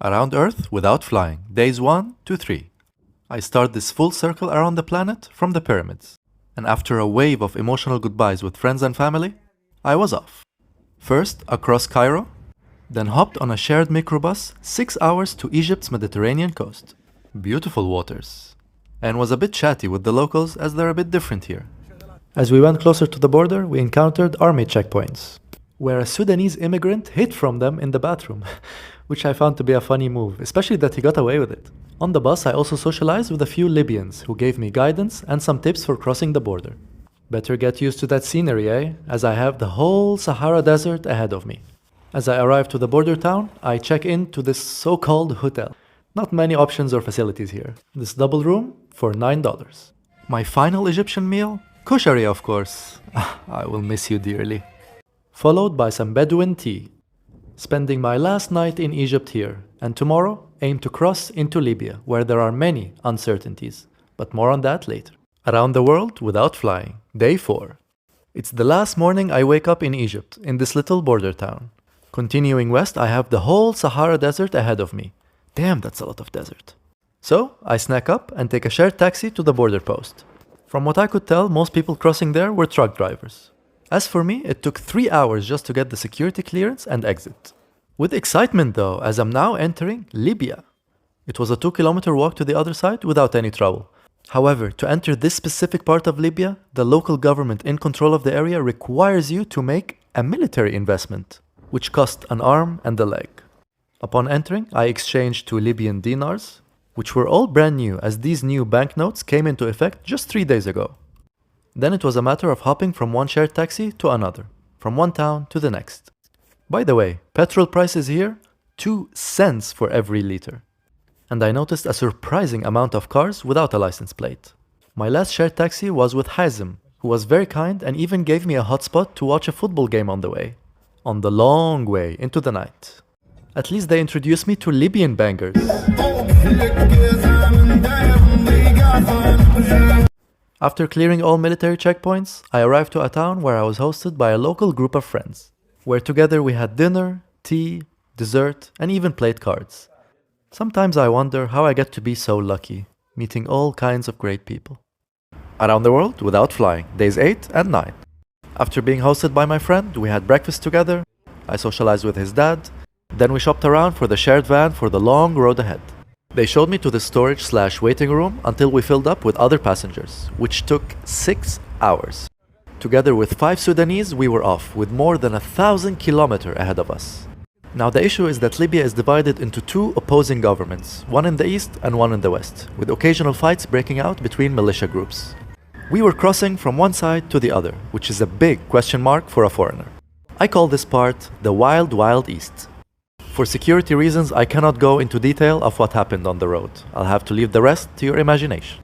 Around Earth without flying, days 1 to 3. I start this full circle around the planet from the pyramids. And after a wave of emotional goodbyes with friends and family, I was off. First across Cairo, then hopped on a shared microbus 6 hours to Egypt's Mediterranean coast. Beautiful waters. And was a bit chatty with the locals as they're a bit different here. As we went closer to the border, we encountered army checkpoints, where a Sudanese immigrant hid from them in the bathroom, which I found to be a funny move, especially that he got away with it. On the bus, I also socialized with a few Libyans who gave me guidance and some tips for crossing the border. Better get used to that scenery, eh? As I have the whole Sahara Desert ahead of me. As I arrive to the border town, I check in to this so-called hotel. Not many options or facilities here. This double room for $9. My final Egyptian meal? Kushari, of course. I will miss you dearly. Followed by some Bedouin tea. Spending my last night in Egypt here, and tomorrow aim to cross into Libya, where there are many uncertainties. But more on that later. Around the world without flying, day 4. It's the last morning I wake up in Egypt, in this little border town. Continuing west, I have the whole Sahara Desert ahead of me. Damn, that's a lot of desert. So, I snack up and take a shared taxi to the border post. From what I could tell, most people crossing there were truck drivers. As for me, it took 3 hours just to get the security clearance and exit. With excitement though, as I'm now entering Libya. It was a 2-kilometer walk to the other side without any trouble. However, to enter this specific part of Libya, the local government in control of the area requires you to make a military investment, which cost an arm and a leg. Upon entering, I exchanged 2 Libyan dinars, which were all brand new as these new banknotes came into effect just 3 days ago. Then it was a matter of hopping from one shared taxi to another, from one town to the next. By the way, petrol prices here, 2 cents for every liter. And I noticed a surprising amount of cars without a license plate. My last shared taxi was with Hazem, who was very kind and even gave me a hotspot to watch a football game on the way. On the long way into the night. At least they introduced me to Libyan bangers. After clearing all military checkpoints, I arrived to a town where I was hosted by a local group of friends, where together we had dinner, tea, dessert, and even played cards. Sometimes I wonder how I get to be so lucky, meeting all kinds of great people. Around the world without flying, days 8 and 9. After being hosted by my friend, we had breakfast together, I socialized with his dad, then we shopped around for the shared van for the long road ahead. They showed me to the storage/waiting room until we filled up with other passengers, which took 6 hours. Together with 5 Sudanese, we were off, with more than 1,000 kilometers ahead of us. Now the issue is that Libya is divided into 2 opposing governments, one in the east and one in the west, with occasional fights breaking out between militia groups. We were crossing from one side to the other, which is a big question mark for a foreigner. I call this part the Wild Wild East. For security reasons, I cannot go into detail of what happened on the road. I'll have to leave the rest to your imagination.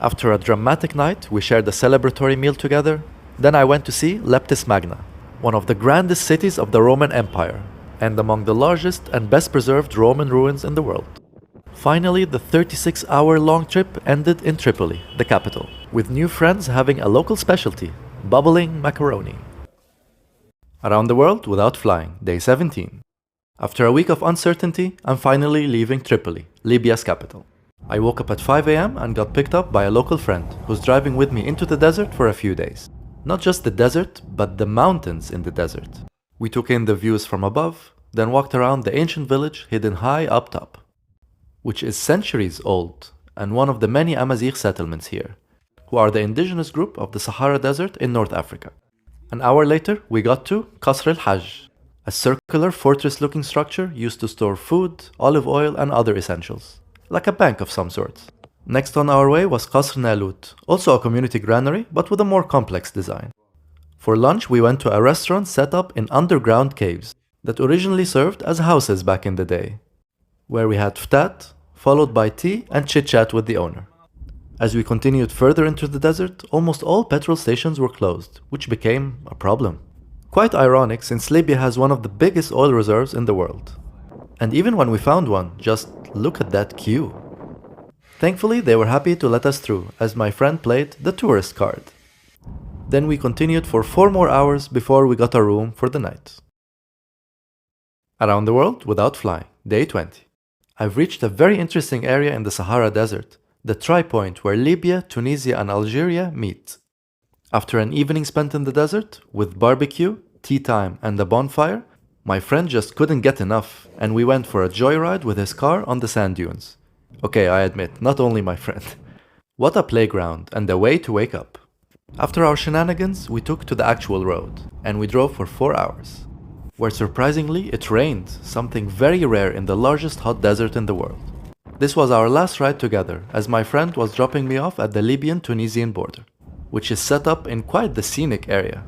After a dramatic night, we shared a celebratory meal together. Then I went to see Leptis Magna, one of the grandest cities of the Roman Empire, and among the largest and best preserved Roman ruins in the world. Finally, the 36-hour-long trip ended in Tripoli, the capital, with new friends having a local specialty, bubbling macaroni. Around the world without flying, day 17. After a week of uncertainty, I'm finally leaving Tripoli, Libya's capital. I woke up at 5 a.m. and got picked up by a local friend who's driving with me into the desert for a few days. Not just the desert, but the mountains in the desert. We took in the views from above, then walked around the ancient village hidden high up top, which is centuries old and one of the many Amazigh settlements here, who are the indigenous group of the Sahara Desert in North Africa. An hour later, we got to Qasr al-Hajj, a circular fortress-looking structure used to store food, olive oil, and other essentials, like a bank of some sort. Next on our way was Qasr Nalut, also a community granary, but with a more complex design. For lunch, we went to a restaurant set up in underground caves that originally served as houses back in the day, where we had ftat, followed by tea and chit-chat with the owner. As we continued further into the desert, almost all petrol stations were closed, which became a problem. Quite ironic since Libya has one of the biggest oil reserves in the world. And even when we found one, just look at that queue. Thankfully, they were happy to let us through, as my friend played the tourist card. Then we continued for 4 more hours before we got a room for the night. Around the world without flying, day 20. I've reached a very interesting area in the Sahara Desert, the tri-point where Libya, Tunisia, and Algeria meet. After an evening spent in the desert, with barbecue, tea time, and a bonfire, my friend just couldn't get enough, and we went for a joyride with his car on the sand dunes. Okay, I admit, not only my friend. What a playground, and a way to wake up. After our shenanigans, we took to the actual road, and we drove for 4 hours, where surprisingly it rained, something very rare in the largest hot desert in the world. This was our last ride together, as my friend was dropping me off at the Libyan-Tunisian border, which is set up in quite the scenic area.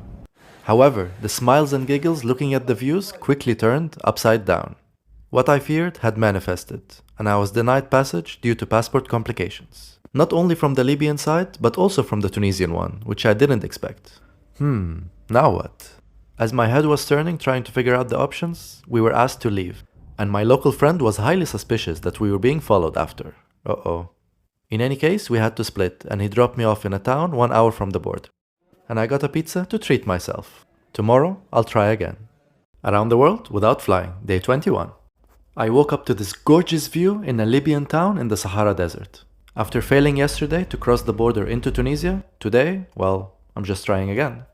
However, the smiles and giggles looking at the views quickly turned upside down. What I feared had manifested, and I was denied passage due to passport complications. Not only from the Libyan side, but also from the Tunisian one, which I didn't expect. Now what? As my head was turning trying to figure out the options, we were asked to leave, and my local friend was highly suspicious that we were being followed after. Uh-oh. In any case, we had to split, and he dropped me off in a town 1 hour from the border. And I got a pizza to treat myself. Tomorrow, I'll try again. Around the world without flying, day 21. I woke up to this gorgeous view in a Libyan town in the Sahara Desert. After failing yesterday to cross the border into Tunisia, today, well, I'm just trying again.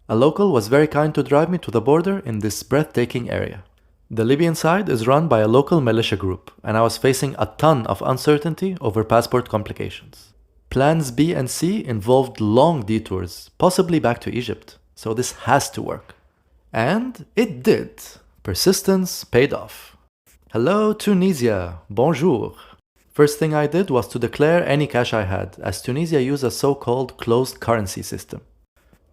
A local was very kind to drive me to the border in this breathtaking area. The Libyan side is run by a local militia group, and I was facing a ton of uncertainty over passport complications. Plans B and C involved long detours, possibly back to Egypt, so this has to work. And it did. Persistence paid off. Hello Tunisia, bonjour. First thing I did was to declare any cash I had, as Tunisia used a so-called closed currency system.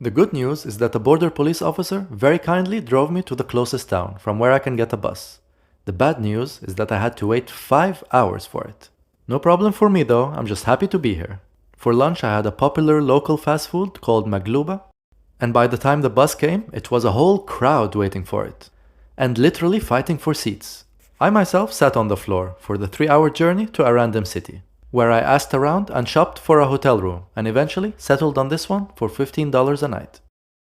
The good news is that a border police officer very kindly drove me to the closest town, from where I can get a bus. The bad news is that I had to wait 5 hours for it. No problem for me though, I'm just happy to be here. For lunch I had a popular local fast food called Magluba, and by the time the bus came, it was a whole crowd waiting for it, and literally fighting for seats. I myself sat on the floor for the 3-hour journey to a random city, where I asked around and shopped for a hotel room, and eventually settled on this one for $15 a night.